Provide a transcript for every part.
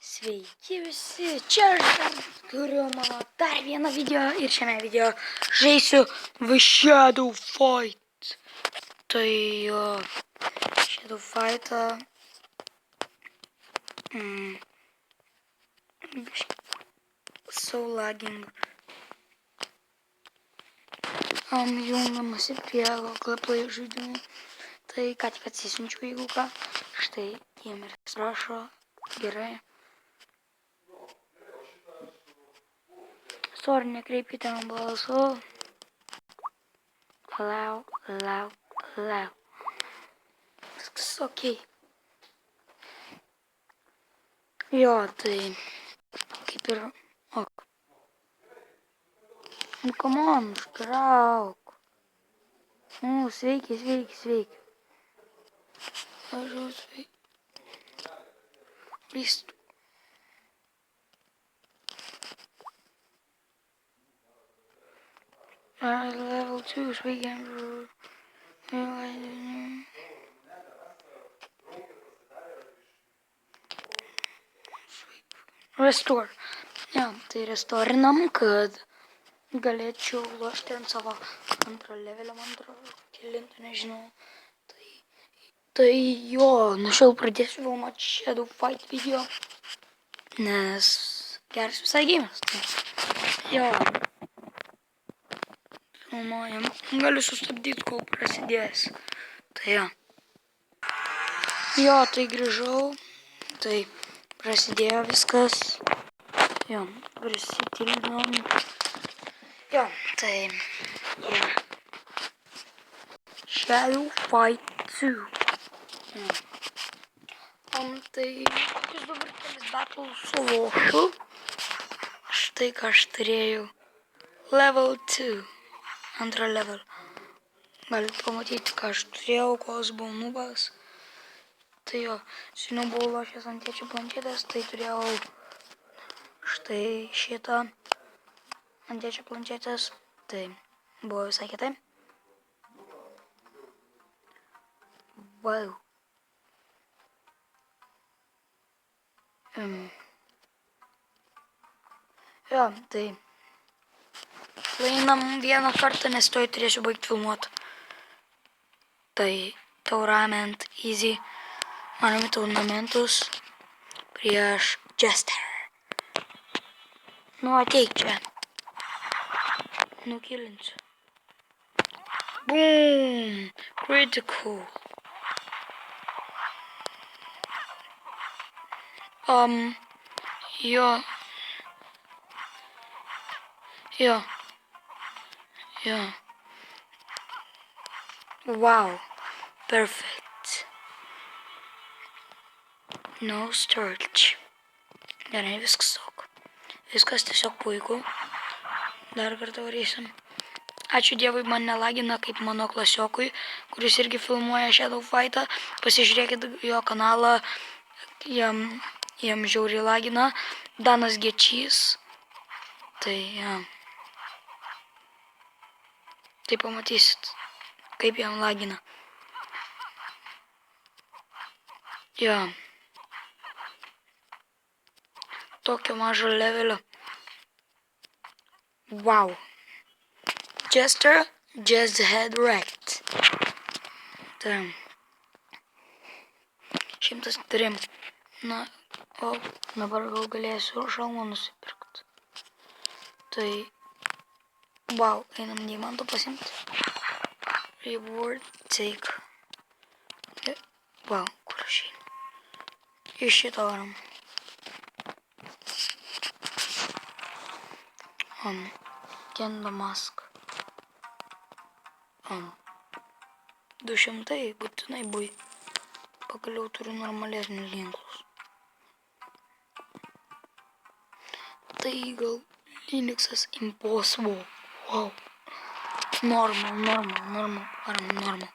Sveiki visi, čia aš dar kuriu mano dar vieną video ir šiame video žaisiu The Shadow Fight. Tai Shadow Fight'ą so lagging. Jungiamasi prie Google Play žaidimų. Tai ką tik atsisiunčiau, jeigu ką. Štai gameris rašo, gerai. Sorry, nekreipkite man balso. Lau. Viskas okei. Jo, tai kaip ir ok. Nu, come on, užkrauk. Sveiki. Važiuoju, sveiki. Pristu. Level 2, sveiki. Restore. Ja, tai restorinam, kad galėčiau lošti ant savo antro levelio, man atrodo, kelinto, nežinau. Tai jo, nuo šiol pradėsiu filmuoti Shadow Fight video, nes geras visai gėjimas. Jo, filmuojam. Galiu sustabdyti, kol prasidės. Tai jo. Jo, tai grįžau. Tai prasidėjo viskas. Jo, prisitilinom. Jo, tai Shadow Fight 2. Tai kokius dabar kelis battles sulošiu. Štai ką aš turėjau. Level 2. Antrą level. Galite pamatyti, ką aš turėjau, kos buvau nubas. Tai jo, seniau buvau lošęs ant tėčio planšetės, tai turėjau štai šitą ant tėčio planšetės. Tai buvo visai kitaip. Wow. Jo, tai laimam vieną kartą, nes toj turėsiu baigti filmuoti. Tai Tournament Easy. Manome turnamentus prieš Jester. Nu, ateik čia. Nukilinsiu. Boom! Critical. Jo. Wow. Perfect. No storage. Gerai, viskas ok. Viskas tiesiog puiku. Dar kartą varysim. Ačiū Dievui, man nelagina kaip mano klasiokui, kuris irgi filmuoja Shadow Fight'ą. Pasižiūrėkit jo kanalą, jam žiauriai lagina. Danas Gečys. Tai, ja. Tai pamatysit, kaip jam lagina. Jo. Tokio mažo levelio. Wow. Jester just had wrecked. Tai. 103. Na, o dabar gal galėsiu šalmą nusipirkti. Tai. Wow, einam diamantą pasimti. Reward, take. Wow, kur aš einu? Iš šito varam. Kendo mask. 200 būtinai bui. Pagaliau turiu normalesnius ginklus. Tai gal Linuxas Impossible. Wow. Normal. Varam normal.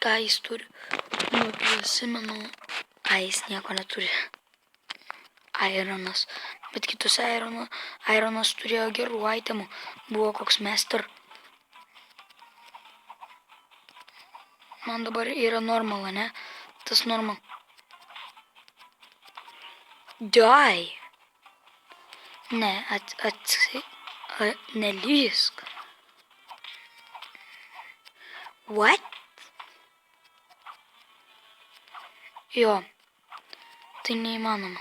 Ką jis turi? Nu, prisimenu. Jis nieko neturi. Ironas. Bet kitus Ironas turėjo gerų itemų. Buvo koks Master. Man dabar yra normal, ne? Tas normal. Die. Ne, nelysk. What? Jo, tai neįmanoma.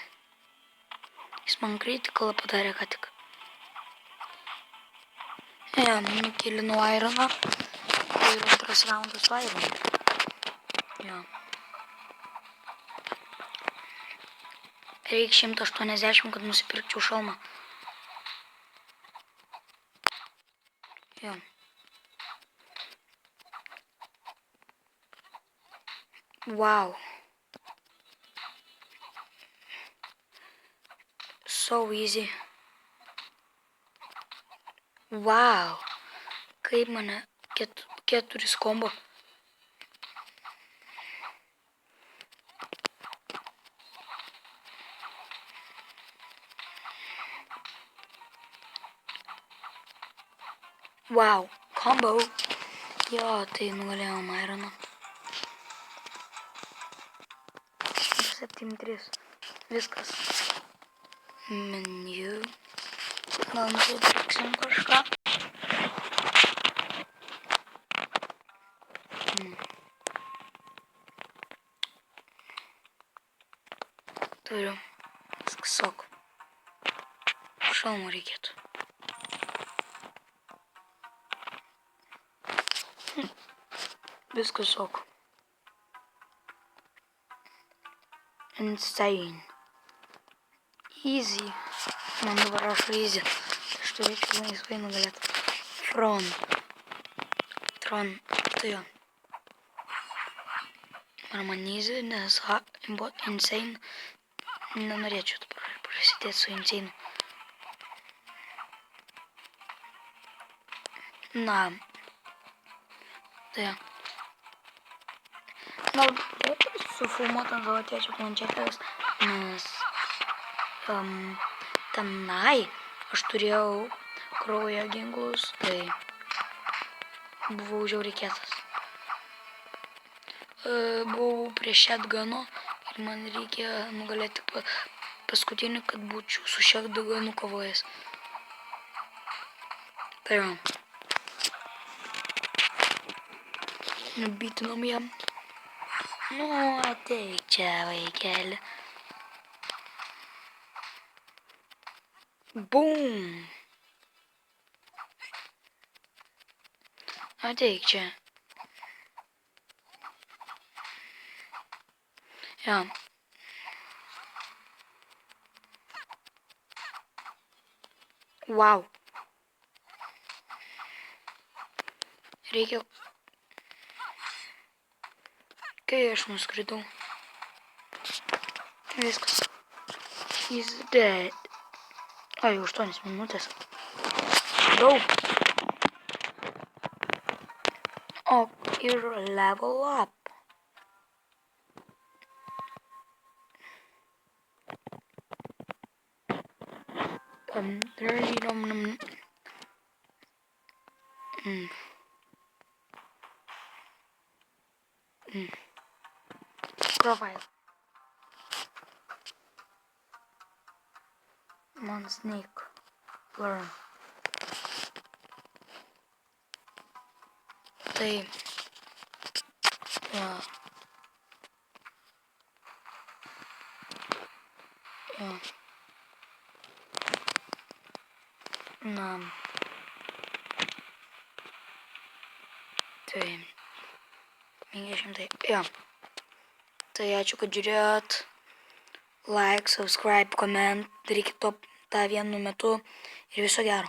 Jis man kritikalą padarė ką tik. Nukilinau Ironą ir antras raundas su Ironu. Jo. Reik 180, kad nusipirkčiau šalmą. Jo. Wow. So easy. Wow. Kaip mane keturis kombo. Wow. Combo. Jo, tai nugalėjom Ironą. 7-3. Viskas. Menu. Gal nusipirksim kažką. Turiu. Viskas sok. Šalmo reikėtų. Viskas sok. Insane. Easy. Man dabar rašo easy. Aš turėčiau laisvai nugalėti. Tron. Tai jo. Ar man easy, nes insane. Nenorėčiau dabar prasidėti su insane. Na. Tai jo. Gal sufilmuot ant savo tėčio planšetės, nes tenai aš turėjau kraujo ginklus, tai buvau žiauriai kietas. Buvau prie shotguno ir man reikia nugalėti paskutinį, kad būčiau su shotgunu kovojęs. Tai jo. Nubytinom jam. Nu, ateik čia, vaikeli. Bum! Ateik čia. Jo. Wow. Reikia... Kai aš nuskridau. Viskas. He's dead. Ai, 8 minutės. Daug. O, ir level up. Profile. Man snake. Learn. Tai. Ja. Ja. Na. Tai. 500. Ja. Tai ačiū, kad žiūrėjot. Like, subscribe, comment. Darykit to tą vienu metu. Ir viso gero.